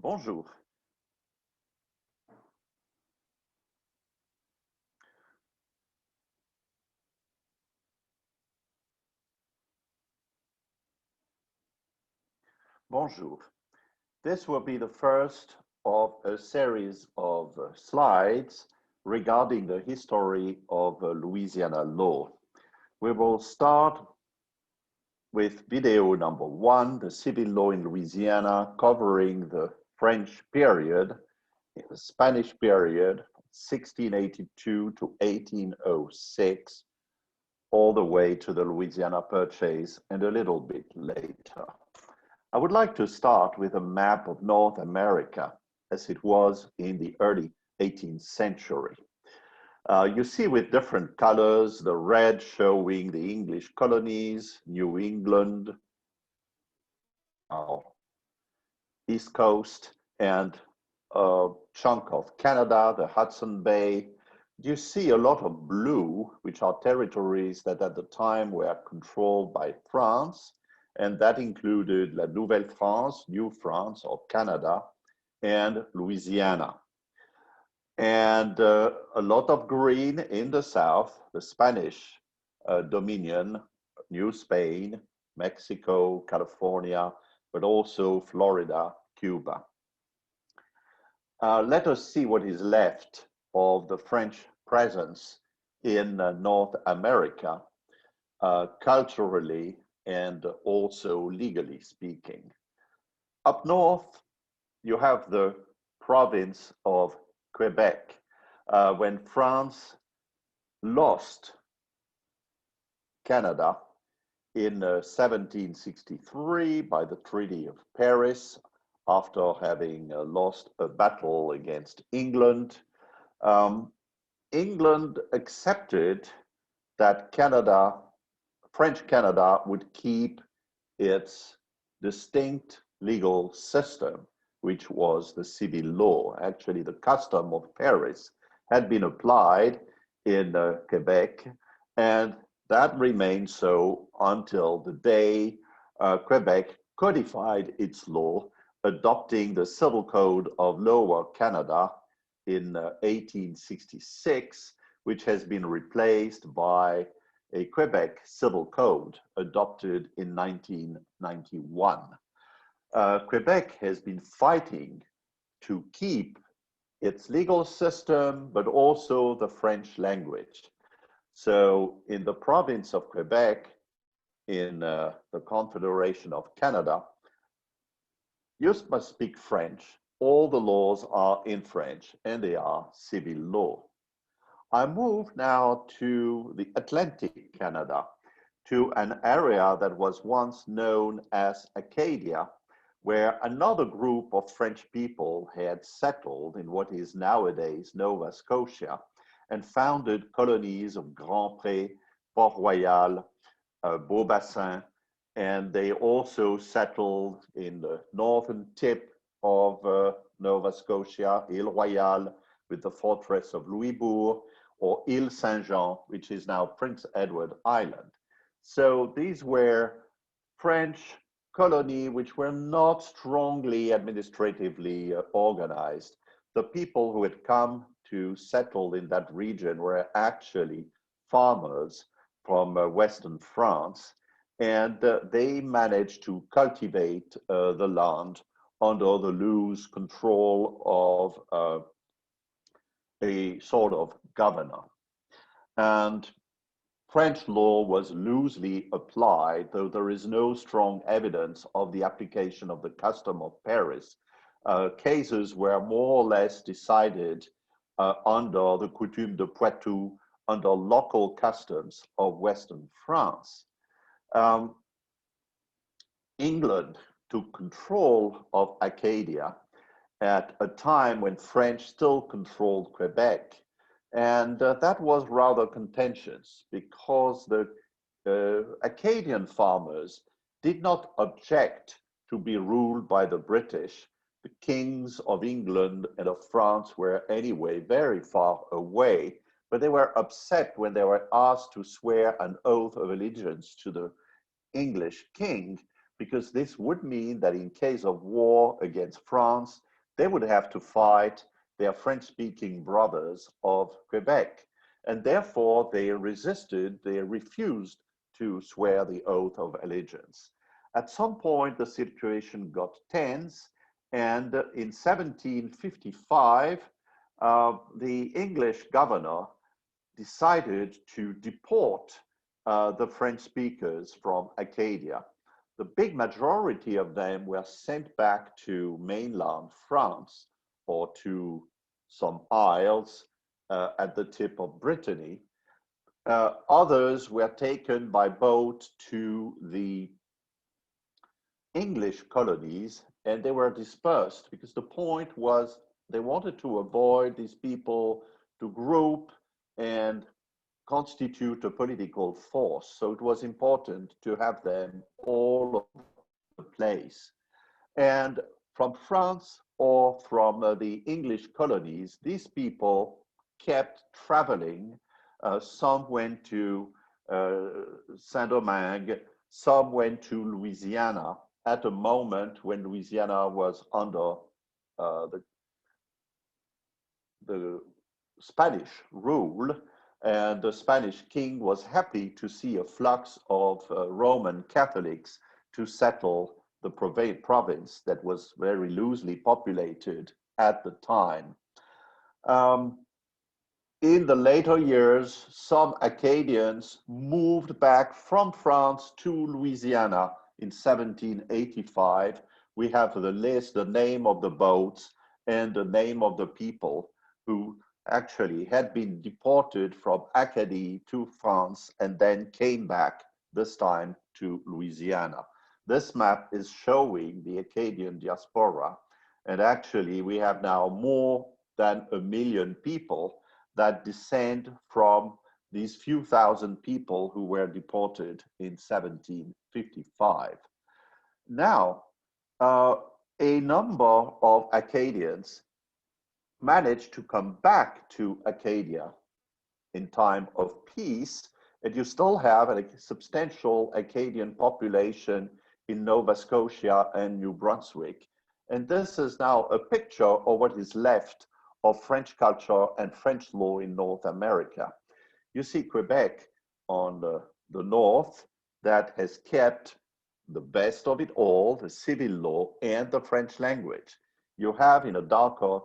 Bonjour. Bonjour. This will be the first of a series of slides regarding the history of Louisiana law. We will start with video number 1, the civil law in Louisiana, covering the French period, the Spanish period, 1682 to 1806, all the way to the Louisiana Purchase and a little bit later. I would like to start with a map of North America as it was in the early 18th century. You see with different colors, the red showing the English colonies, New England, East Coast, and a chunk of Canada, the Hudson Bay. You see a lot of blue, which are territories that at the time were controlled by France, and that included La Nouvelle-France, New France, or Canada, and Louisiana. And a lot of green in the south, the Spanish Dominion, New Spain, Mexico, California, but also Florida, Cuba. Let us see what is left of the French presence in North America, culturally and also legally speaking. Up north, you have the province of Quebec. When France lost Canada in 1763 by the Treaty of Paris, after having lost a battle against England, England accepted that French Canada would keep its distinct legal system, which was the civil law. Actually, the custom of Paris had been applied in Quebec, and that remained so until the day Quebec codified its law, adopting the Civil Code of Lower Canada in 1866, which has been replaced by a Quebec Civil Code adopted in 1991. Quebec has been fighting to keep its legal system, but also the French language. So in the province of Quebec, in the Confederation of Canada, you must speak French. All the laws are in French, and they are civil law. I move now to the Atlantic Canada, to an area that was once known as Acadia, where another group of French people had settled in what is nowadays Nova Scotia and founded colonies of Grand Pré, Port-Royal, Beaubassin, and they also settled in the northern tip of Nova Scotia, Ile Royale, with the fortress of Louisbourg, or Ile Saint-Jean, which is now Prince Edward Island. So these were French colonies which were not strongly administratively organized. The people who had come to settle in that region were actually farmers from Western France, and they managed to cultivate the land under the loose control of a sort of governor. And French law was loosely applied, though there is no strong evidence of the application of the custom of Paris. Cases were more or less decided under the coutume de Poitou, under local customs of Western France. England took control of Acadia at a time when French still controlled Quebec. And that was rather contentious because the Acadian farmers did not object to be ruled by the British. The kings of England and of France were anyway very far away, but they were upset when they were asked to swear an oath of allegiance to the English king, because this would mean that in case of war against France, they would have to fight their French-speaking brothers of Quebec. And therefore, they resisted, they refused to swear the oath of allegiance. At some point, the situation got tense, and in 1755, the English governor decided to deport the French speakers from Acadia. The big majority of them were sent back to mainland France or to some isles at the tip of Brittany. Others were taken by boat to the English colonies, and they were dispersed because the point was they wanted to avoid these people to group and constitute a political force. So it was important to have them all over the place. And from France or from the English colonies, these people kept traveling. Some went to Saint-Domingue, some went to Louisiana at a moment when Louisiana was under the Spanish rule, and the Spanish king was happy to see a flux of Roman Catholics to settle the province that was very loosely populated at the time. In the later years, some Acadians moved back from France to Louisiana in 1785. We have the list, the name of the boats, and the name of the people who actually had been deported from Acadie to France and then came back, this time to Louisiana. This map is showing the Acadian diaspora, and actually we have now more than 1 million people that descend from these few thousand people who were deported in 1755. Now, a number of Acadians managed to come back to Acadia in time of peace, and you still have a substantial Acadian population in Nova Scotia and New Brunswick. And this is now a picture of what is left of French culture and French law in North America. You see Quebec on the north that has kept the best of it all, the civil law and the French language. You have in a darker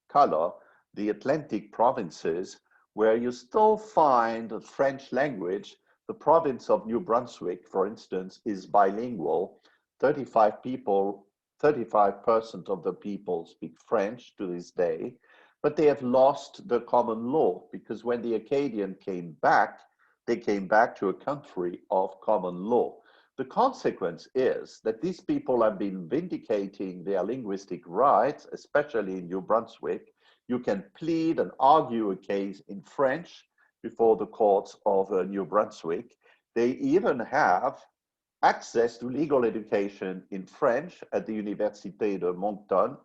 color the Atlantic provinces where you still find the French language. The province of New Brunswick, for instance, is bilingual. 35% of the people speak French to this day, but they have lost the common law because when the Acadian came back, they came back to a country of common law. The consequence is that these people have been vindicating their linguistic rights, especially in New Brunswick. You can plead and argue a case in French before the courts of New Brunswick. They even have access to legal education in French at the Université de Moncton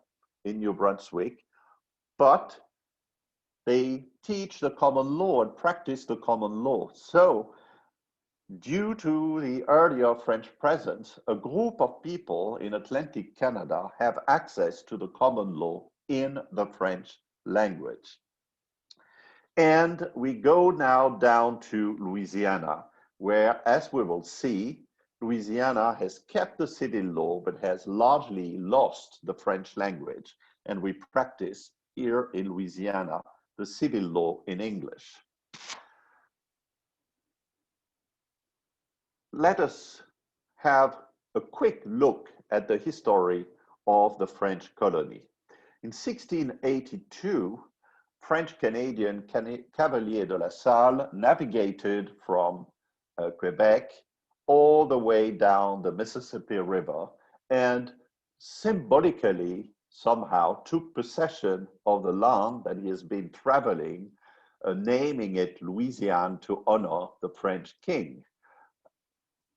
in New Brunswick, but they teach the common law and practice the common law. So, due to the earlier French presence, a group of people in Atlantic Canada have access to the common law in the French language. And we go now down to Louisiana, where, as we will see, Louisiana has kept the civil law, but has largely lost the French language. And we practice here in Louisiana the civil law in English. Let us have a quick look at the history of the French colony. In 1682, French-Canadian Cavalier de la Salle navigated from Quebec all the way down the Mississippi River and symbolically somehow took possession of the land that he has been traveling, naming it Louisiane to honor the French king.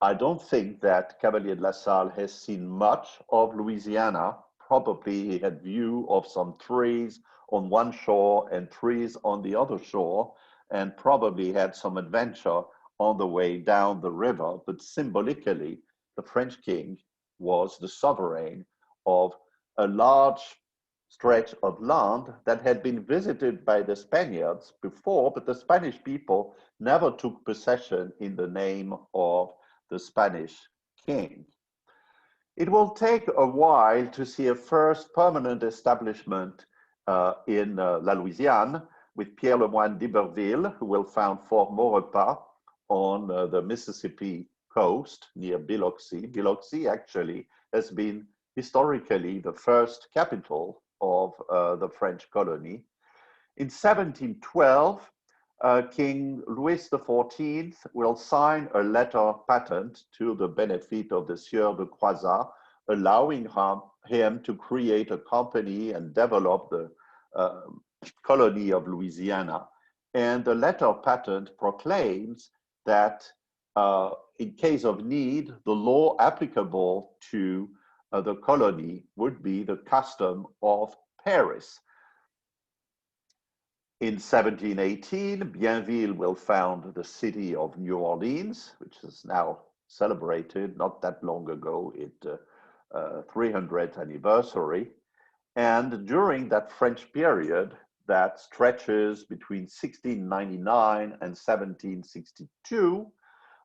I don't think that Cavalier de la Salle has seen much of Louisiana. Probably he had view of some trees on one shore and trees on the other shore, and probably had some adventure on the way down the river. But symbolically, the French king was the sovereign of a large stretch of land that had been visited by the Spaniards before, but the Spanish people never took possession in the name of the Spanish king. It will take a while to see a first permanent establishment in La Louisiane with Pierre Lemoine d'Iberville, who will found Fort Maurepas on the Mississippi coast near Biloxi. Biloxi actually has been historically the first capital of the French colony. In 1712, King Louis XIV will sign a letter patent to the benefit of the Sieur de Croizat, allowing him to create a company and develop the colony of Louisiana. And the letter patent proclaims that in case of need, the law applicable to the colony would be the custom of Paris. In 1718, Bienville will found the city of New Orleans, which is now celebrated not that long ago, its 300th anniversary. And during that French period that stretches between 1699 and 1762,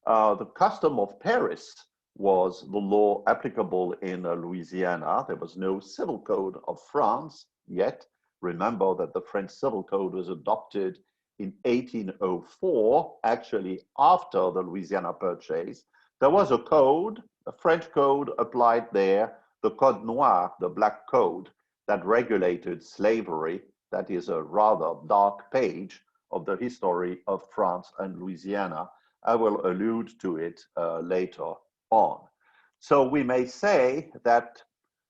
the custom of Paris was the law applicable in Louisiana. There was no civil code of France yet. Remember that the French Civil Code was adopted in 1804, actually after the Louisiana Purchase. There was a code, a French code applied there, the Code Noir, the Black Code, that regulated slavery. That is a rather dark page of the history of France and Louisiana. I will allude to it later on. So we may say that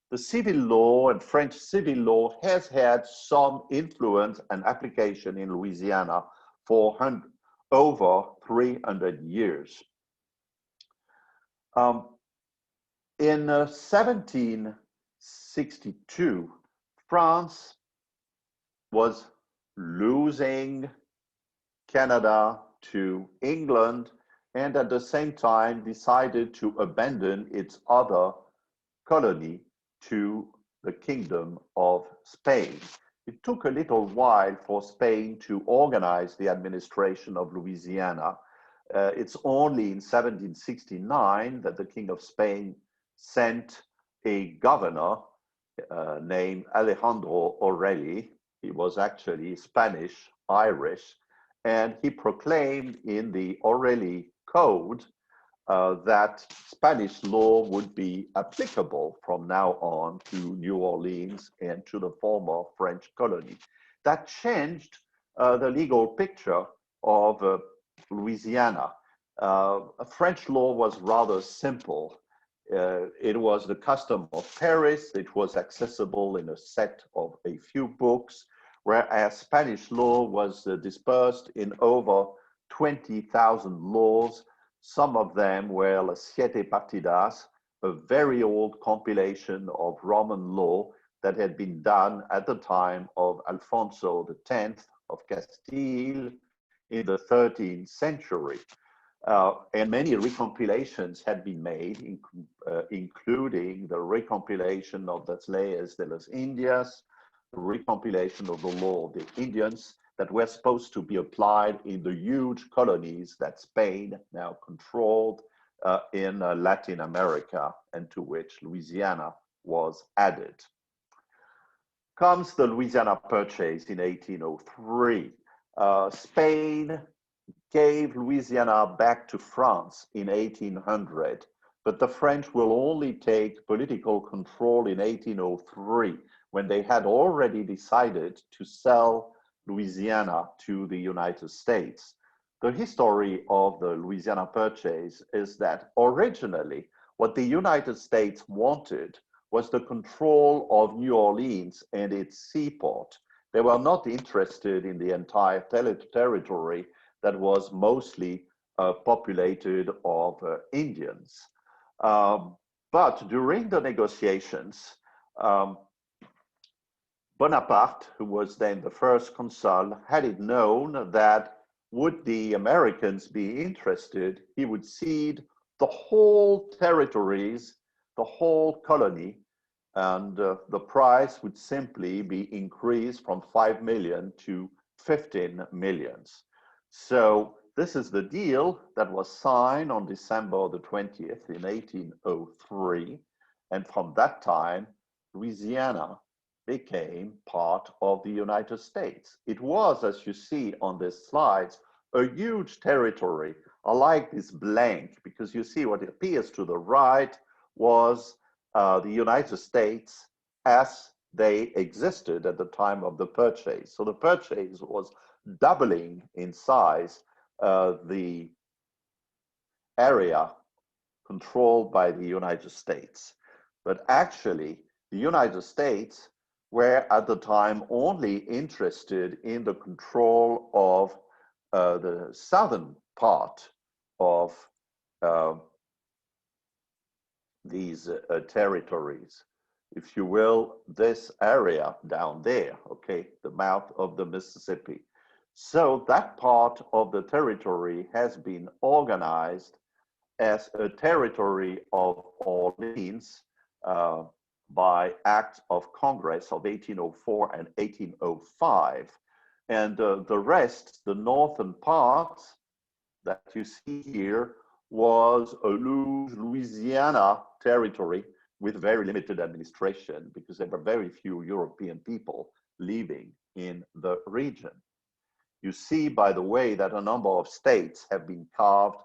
the civil law and French civil law has had some influence and application in Louisiana for over 300 years. In 1762, France was losing Canada to England and at the same time decided to abandon its other colony to the Kingdom of Spain. It took a little while for Spain to organize the administration of Louisiana. It's only in 1769 that the King of Spain sent a governor named Alejandro Orelli. He was actually Spanish, Irish, and he proclaimed in the Orelli Code that Spanish law would be applicable from now on to New Orleans and to the former French colony. That changed the legal picture of Louisiana. French law was rather simple. It was the custom of Paris. It was accessible in a set of a few books, whereas Spanish law was dispersed in over 20,000 laws. Some of them were Las Siete Partidas, a very old compilation of Roman law that had been done at the time of Alfonso X of Castile in the 13th century. And many recompilations had been made, including the recompilation of the Leyes de las Indias, the recompilation of the law of the Indians, that were supposed to be applied in the huge colonies that Spain now controlled in Latin America, and to which Louisiana was added. Comes the Louisiana Purchase in 1803. Spain gave Louisiana back to France in 1800, but the French will only take political control in 1803, when they had already decided to sell Louisiana to the United States. The history of the Louisiana Purchase is that originally what the United States wanted was the control of New Orleans and its seaport. They were not interested in the entire territory that was mostly populated of Indians. But during the negotiations, Bonaparte, who was then the first consul, had it known that would the Americans be interested, he would cede the whole territories, the whole colony and the price would simply be increased from 5 million to 15 millions. So this is the deal that was signed on December the 20th in 1803. And from that time, Louisiana became part of the United States. It was, as you see on this slide, a huge territory. I like this blank because you see what appears to the right was the United States as they existed at the time of the purchase. So the purchase was doubling in size the area controlled by the United States. But actually, the United States were at the time only interested in the control of the southern part of these territories. If you will, this area down there, okay, the mouth of the Mississippi. So that part of the territory has been organized as a territory of Orleans by Act of Congress of 1804 and 1805. And the rest, the northern parts that you see here, was a Louisiana territory with very limited administration because there were very few European people living in the region. You see, by the way, that a number of states have been carved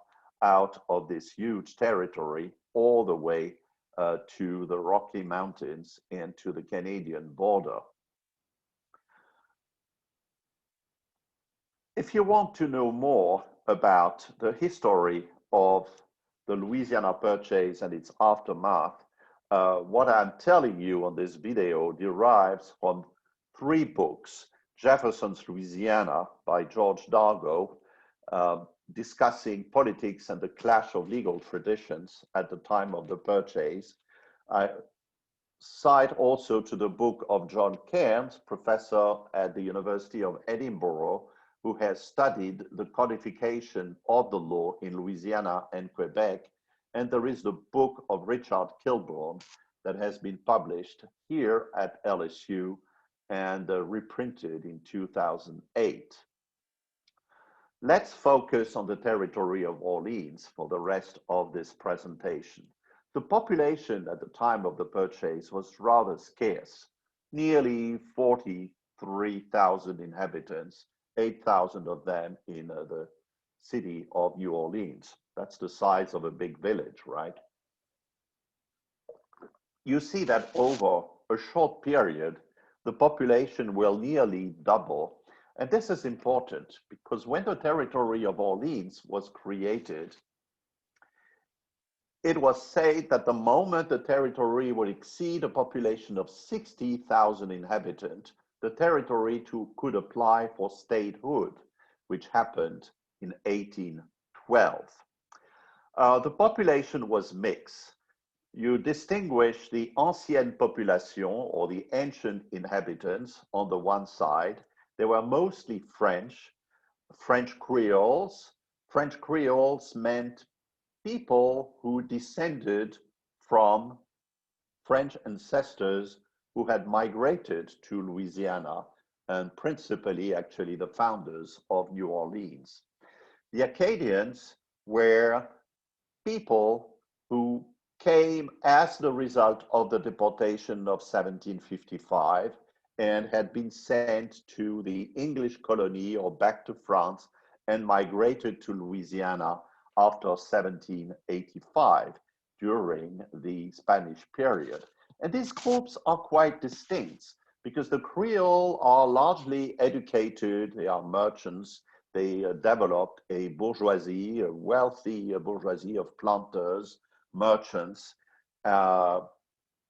out of this huge territory all the way to the Rocky Mountains and to the Canadian border. If you want to know more about the history of the Louisiana Purchase and its aftermath, what I'm telling you on this video derives from 3 books. Jefferson's Louisiana by George Dargo, discussing politics and the clash of legal traditions at the time of the purchase. I cite also to the book of John Cairns, professor at the University of Edinburgh, who has studied the codification of the law in Louisiana and Quebec. And there is the book of Richard Kilbourne that has been published here at LSU and reprinted in 2008. Let's focus on the territory of Orleans for the rest of this presentation. The population at the time of the purchase was rather scarce, nearly 43,000 inhabitants, 8,000 of them in the city of New Orleans. That's the size of a big village, right? You see that over a short period, the population will nearly double. And this is important because when the territory of Orleans was created, it was said that the moment the territory would exceed a population of 60,000 inhabitants, the territory could apply for statehood, which happened in 1812. The population was mixed. You distinguish the ancienne population, or the ancient inhabitants, on the one side. They were mostly French Creoles. French Creoles meant people who descended from French ancestors who had migrated to Louisiana, and principally actually the founders of New Orleans. The Acadians were people who came as the result of the deportation of 1755 and had been sent to the English colony or back to France and migrated to Louisiana after 1785 during the Spanish period. And these groups are quite distinct because the Creole are largely educated, they are merchants, they developed a bourgeoisie, a wealthy bourgeoisie of planters, merchants,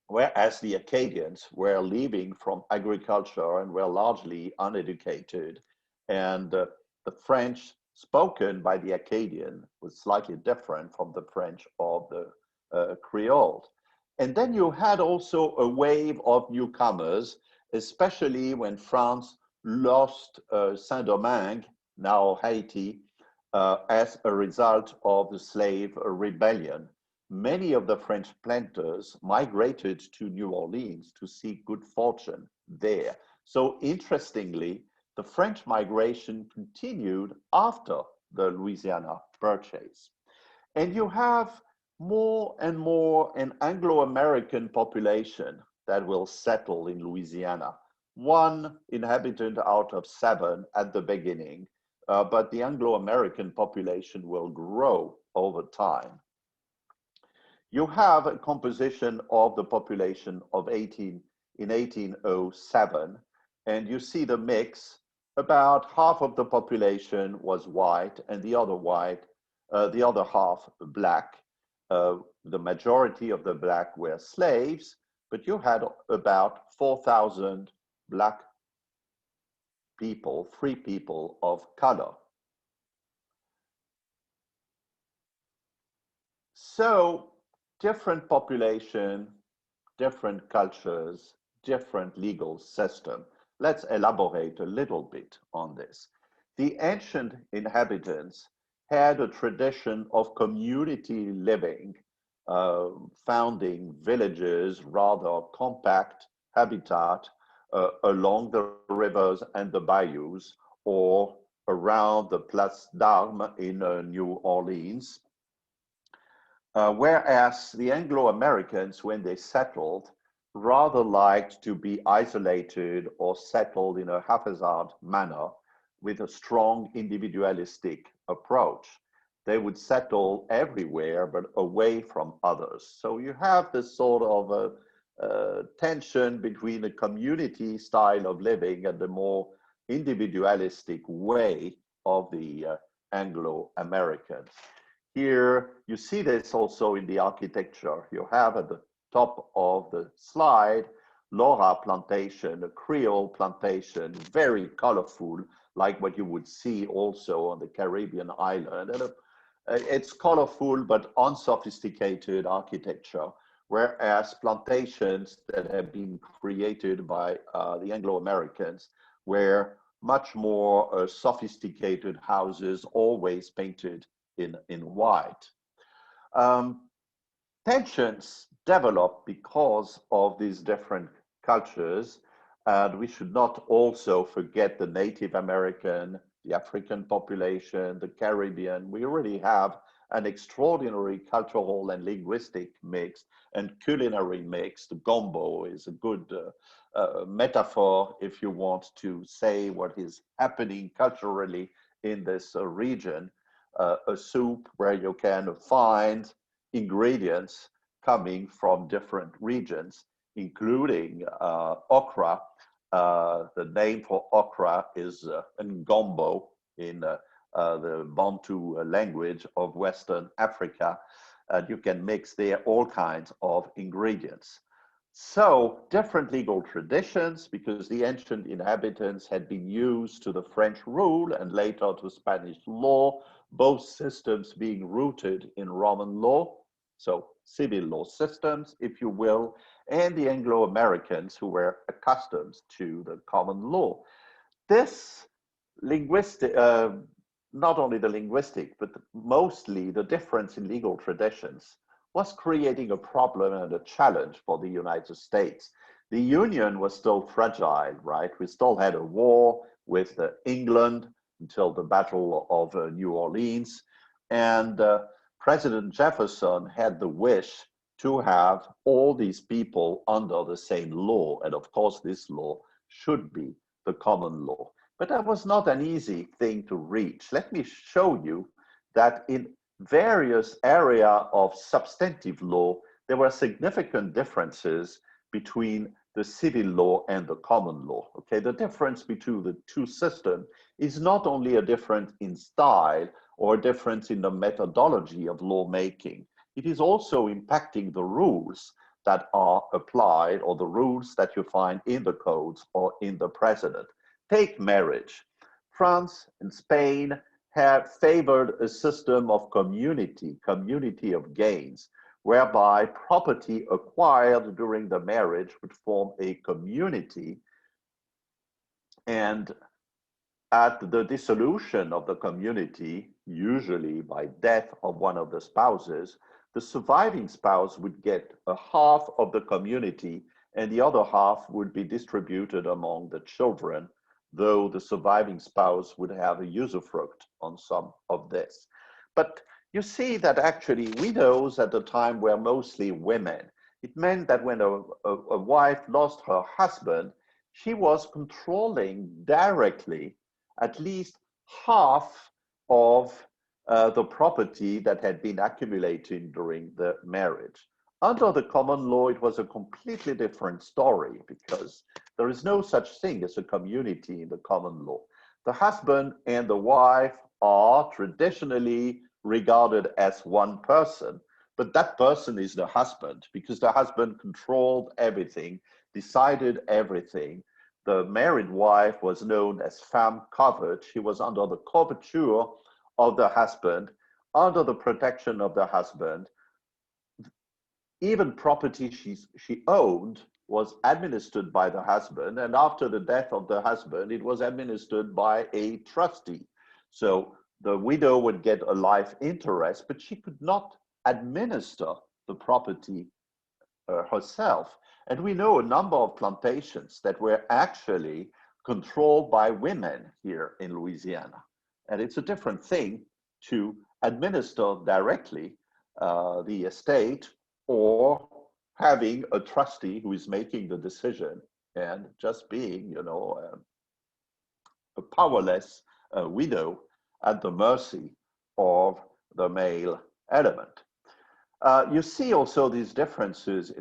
whereas the Acadians were living from agriculture and were largely uneducated. And the French spoken by the Acadian was slightly different from the French of the Creole. And then you had also a wave of newcomers, especially when France lost Saint-Domingue, now Haiti, as a result of the slave rebellion. many of the French planters migrated to New Orleans to seek good fortune there. So interestingly, the French migration continued after the Louisiana Purchase. And you have more and more an Anglo-American population that will settle in Louisiana. One inhabitant out of 7 at the beginning, but the Anglo-American population will grow over time. You have a composition of the population of in 1807, and you see the mix. About half of the population was white, and the other half black. The majority of the black were slaves, but you had about 4,000 black people, free people of color. So different population, different cultures, different legal system. Let's elaborate a little bit on this. The ancient inhabitants had a tradition of community living, founding villages, rather compact habitat along the rivers and the bayous, or around the Place d'Armes in New Orleans. Whereas the Anglo-Americans, when they settled, rather liked to be isolated or settled in a haphazard manner with a strong individualistic approach. They would settle everywhere, but away from others. So you have this sort of tension between the community style of living and the more individualistic way of the Anglo-Americans. Here, you see this also in the architecture. You have at the top of the slide, Laura plantation, a Creole plantation, very colorful, like what you would see also on the Caribbean island. And it's colorful, but unsophisticated architecture, whereas plantations that have been created by the Anglo-Americans were much more sophisticated houses, always painted in white. Tensions develop because of these different cultures, and we should not also forget the Native American, the African population, the Caribbean. We already have an extraordinary cultural and linguistic mix and culinary mix. The gumbo is a good metaphor if you want to say what is happening culturally in this region. A soup where you can find ingredients coming from different regions, including okra. The name for okra is ngombo in the Bantu language of Western Africa. You can mix there all kinds of ingredients. So different legal traditions, because the ancient inhabitants had been used to the French rule and later to Spanish law, both systems being rooted in Roman law, so civil law systems, if you will, and the Anglo-Americans who were accustomed to the common law. This linguistic, not only the linguistic, but mostly the difference in legal traditions was creating a problem and a challenge for the United States. The Union was still fragile, right? We still had a war with England until the Battle of New Orleans. And President Jefferson had the wish to have all these people under the same law. And of course, this law should be the common law. But that was not an easy thing to reach. Let me show you that in various areas of substantive law, there were significant differences between the civil law and the common law. Okay, the difference between the two systems is not only a difference in style or a difference in the methodology of lawmaking, it is also impacting the rules that are applied or the rules that you find in the codes or in the precedent. Take marriage. France and Spain have favored a system of community of gains, whereby property acquired during the marriage would form a community, and at the dissolution of the community, usually by death of one of the spouses, the surviving spouse would get a half of the community and the other half would be distributed among the children, though the surviving spouse would have a usufruct on some of this. But you see that actually widows at the time were mostly women. It meant that when a wife lost her husband, she was controlling directly at least half of the property that had been accumulated during the marriage. Under the common law, it was a completely different story because there is no such thing as a community in the common law. The husband and the wife are traditionally regarded as one person, but that person is the husband because the husband controlled everything, decided everything. The married wife was known as femme covered. She was under the coverture of the husband, under the protection of the husband. Even property she owned was administered by the husband, and after the death of the husband, it was administered by a trustee. So the widow would get a life interest, but she could not administer the property herself. And we know a number of plantations that were actually controlled by women here in Louisiana. And it's a different thing to administer directly the estate or having a trustee who is making the decision and just being, a powerless widow at the mercy of the male element. You see also these differences.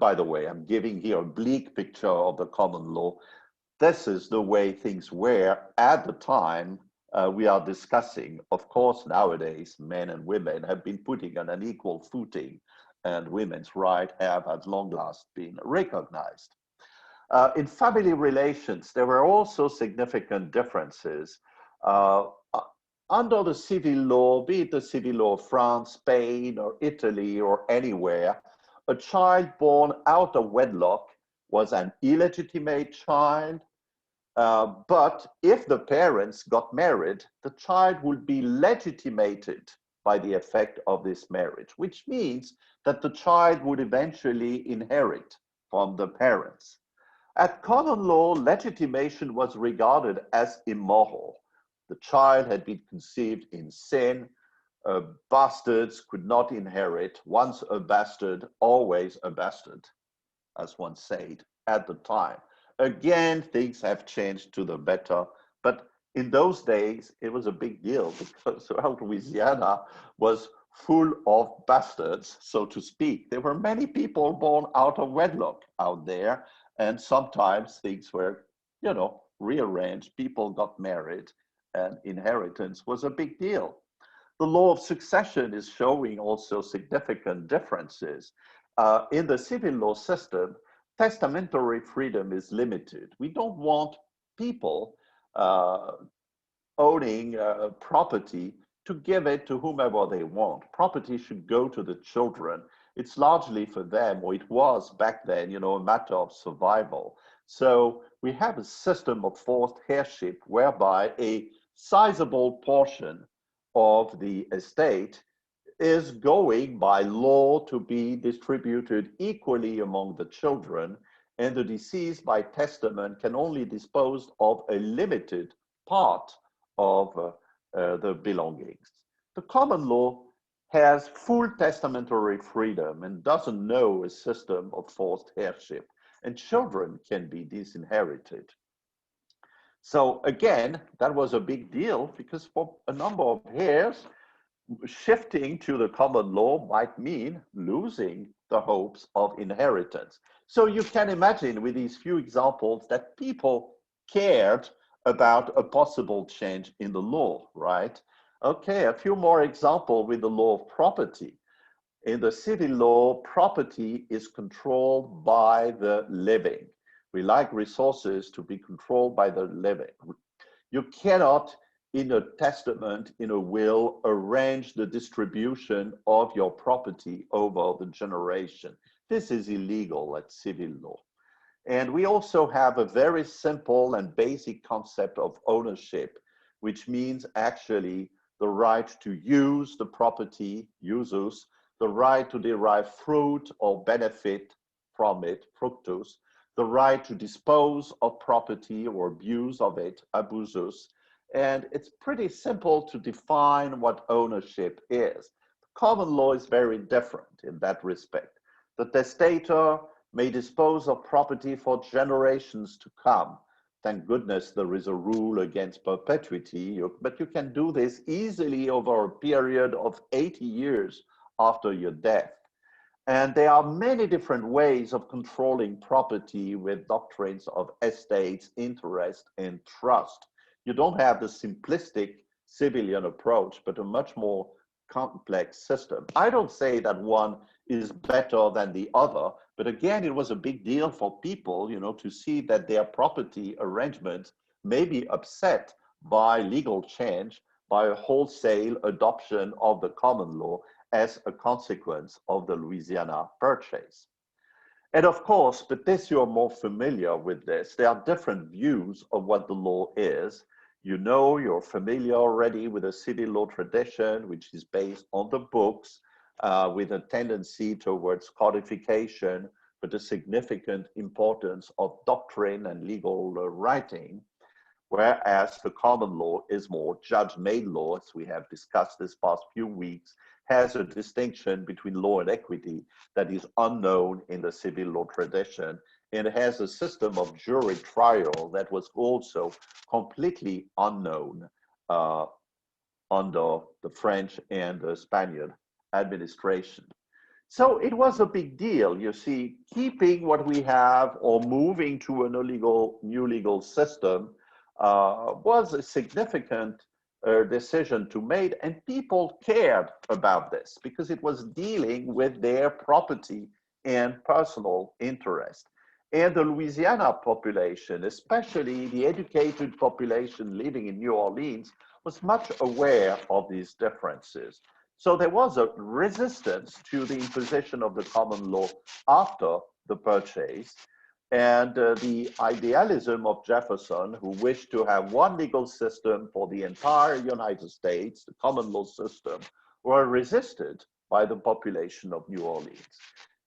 By the way, I'm giving here a bleak picture of the common law. This is the way things were at the time we are discussing. Of course, nowadays, men and women have been putting on an equal footing, and women's rights have at long last been recognized. In family relations, there were also significant differences. Under the civil law, be it the civil law of France, Spain, or Italy, or anywhere, a child born out of wedlock was an illegitimate child. But if the parents got married, the child would be legitimated by the effect of this marriage, which means that the child would eventually inherit from the parents. At common law, legitimation was regarded as immoral. The child had been conceived in sin. Bastards could not inherit. Once a bastard, always a bastard, as one said at the time. Again, things have changed to the better, but in those days, it was a big deal because Louisiana was full of bastards, so to speak. There were many people born out of wedlock out there, and sometimes things were, rearranged. People got married, and inheritance was a big deal. The law of succession is showing also significant differences. In the civil law system, testamentary freedom is limited. We don't want people owning property to give it to whomever they want. Property should go to the children. It's largely for them, or it was back then, a matter of survival. So we have a system of forced heirship whereby a sizable portion of the estate is going by law to be distributed equally among the children, and the deceased by testament can only dispose of a limited part of the belongings. The common law has full testamentary freedom and doesn't know a system of forced heirship, and children can be disinherited. So again, that was a big deal because for a number of heirs, shifting to the common law might mean losing the hopes of inheritance. So you can imagine with these few examples that people cared about a possible change in the law, right? Okay, a few more examples with the law of property. In the civil law, property is controlled by the living. We like resources to be controlled by the living. You cannot, in a testament, in a will, arrange the distribution of your property over the generation. This is illegal at civil law. And we also have a very simple and basic concept of ownership, which means actually the right to use the property, usus, the right to derive fruit or benefit from it, fructus, the right to dispose of property or abuse of it, abusus. And it's pretty simple to define what ownership is. Common law is very different in that respect. The testator may dispose of property for generations to come. Thank goodness there is a rule against perpetuity, but you can do this easily over a period of 80 years after your death. And there are many different ways of controlling property with doctrines of estates, interest, and trust. You don't have the simplistic civilian approach, but a much more complex system. I don't say that one is better than the other, but again, it was a big deal for people, to see that their property arrangements may be upset by legal change, by a wholesale adoption of the common law as a consequence of the Louisiana Purchase. And of course, but this you're more familiar with this, there are different views of what the law is. You're familiar already with the civil law tradition, which is based on the books, with a tendency towards codification, but a significant importance of doctrine and legal writing, whereas the common law is more judge-made law, as we have discussed this past few weeks, has a distinction between law and equity that is unknown in the civil law tradition, and has a system of jury trial that was also completely unknown under the French and the Spaniard administration. So it was a big deal, you see, keeping what we have or moving to a new legal system was a significant decision to make, and people cared about this because it was dealing with their property and personal interest. And the Louisiana population, especially the educated population living in New Orleans, was much aware of these differences. So there was a resistance to the imposition of the common law after the Purchase. And the idealism of Jefferson, who wished to have one legal system for the entire United States, the common law system, were resisted by the population of New Orleans.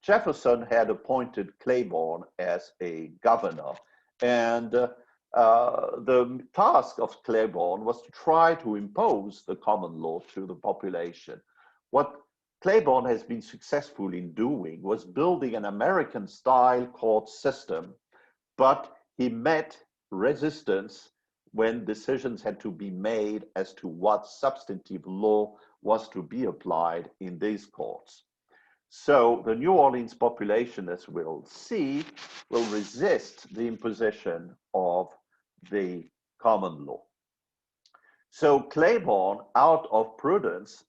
Jefferson had appointed Claiborne as a governor, and the task of Claiborne was to try to impose the common law to the population. What Claiborne has been successful in doing was building an American-style court system, but he met resistance when decisions had to be made as to what substantive law was to be applied in these courts. So the New Orleans population, as we'll see, will resist the imposition of the common law. So Claiborne, out of prudence,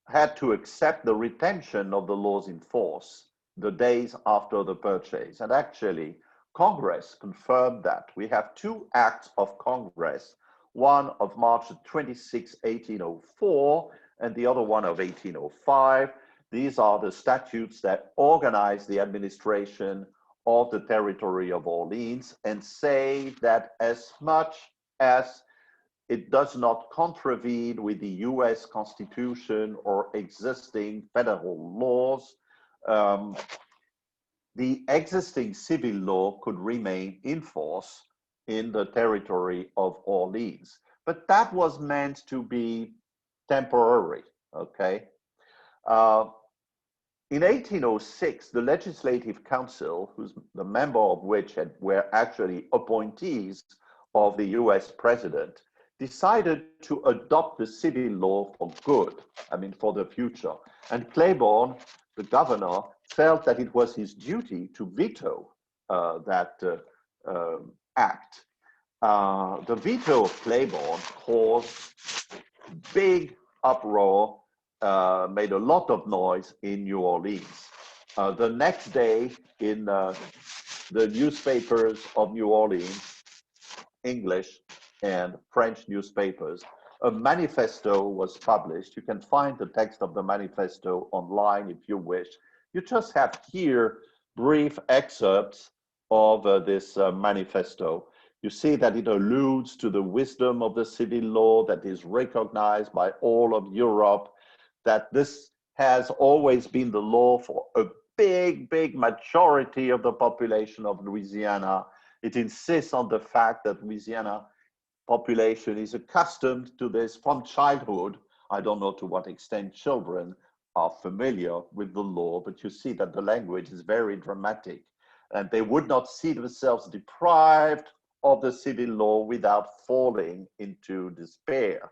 had to accept the retention of the laws in force the days after the Purchase. And actually, Congress confirmed that. We have two acts of Congress, one of March 26, 1804, and the other one of 1805. These are the statutes that organize the administration of the territory of Orleans and say that as much as it does not contravene with the US Constitution or existing federal laws, the existing civil law could remain in force in the territory of Orleans. But that was meant to be temporary, okay? In 1806, the Legislative Council, who's the member of which were actually appointees of the US president, decided to adopt the civil law for good, for the future. And Claiborne, the governor, felt that it was his duty to veto that act. The veto of Claiborne caused big uproar, made a lot of noise in New Orleans. The next day in the newspapers of New Orleans, English and French newspapers, a manifesto was published. You can find the text of the manifesto online if you wish. You just have here brief excerpts of this manifesto. You see that it alludes to the wisdom of the civil law that is recognized by all of Europe, that this has always been the law for a big majority of the population of Louisiana. It insists on the fact that Louisiana population is accustomed to this from childhood. I don't know to what extent children are familiar with the law, but you see that the language is very dramatic, and they would not see themselves deprived of the civil law without falling into despair.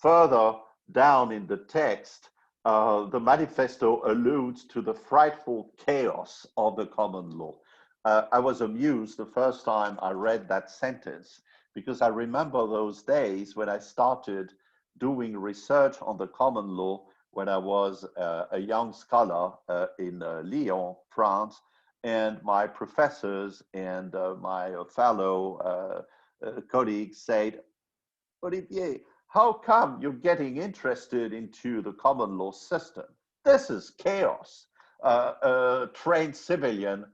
Further down in the text, the manifesto alludes to the frightful chaos of the common law. I was amused the first time I read that sentence, because I remember those days when I started doing research on the common law when I was a young scholar in Lyon, France, and my professors and my fellow colleagues said, Olivier, how come you're getting interested into the common law system? This is chaos. A trained civilian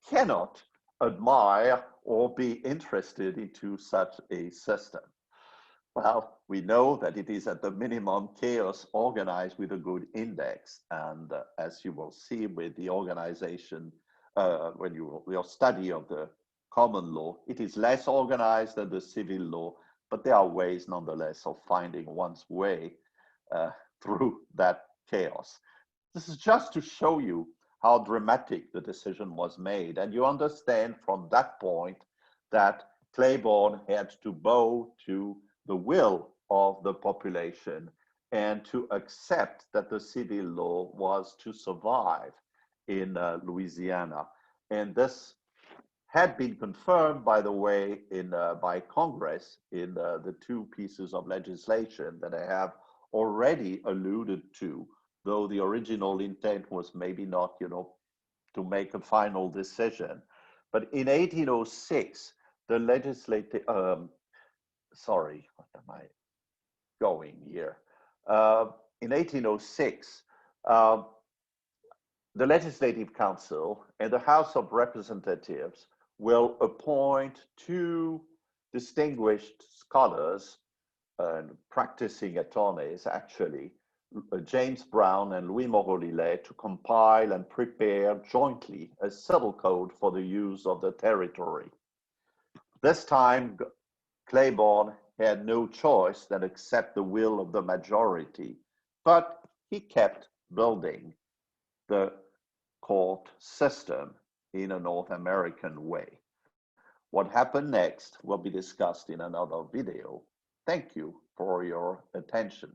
cannot admire or be interested into such a system. Well, we know that it is at the minimum chaos organized with a good index. And as you will see with the organization, when your study of the common law, it is less organized than the civil law, but there are ways nonetheless of finding one's way through that chaos. This is just to show you how dramatic the decision was made. And you understand from that point that Claiborne had to bow to the will of the population and to accept that the civil law was to survive in Louisiana. And this had been confirmed, by the way, by Congress in the two pieces of legislation that I have already alluded to, though the original intent was maybe not, to make a final decision. But in 1806, the legislative, sorry, what am I going here? In 1806, the Legislative Council and the House of Representatives will appoint two distinguished scholars and practicing attorneys, actually, James Brown and Louis Moreteau, to compile and prepare jointly a civil code for the use of the territory. This time, Claiborne had no choice than accept the will of the majority, but he kept building the court system in a North American way. What happened next will be discussed in another video. Thank you for your attention.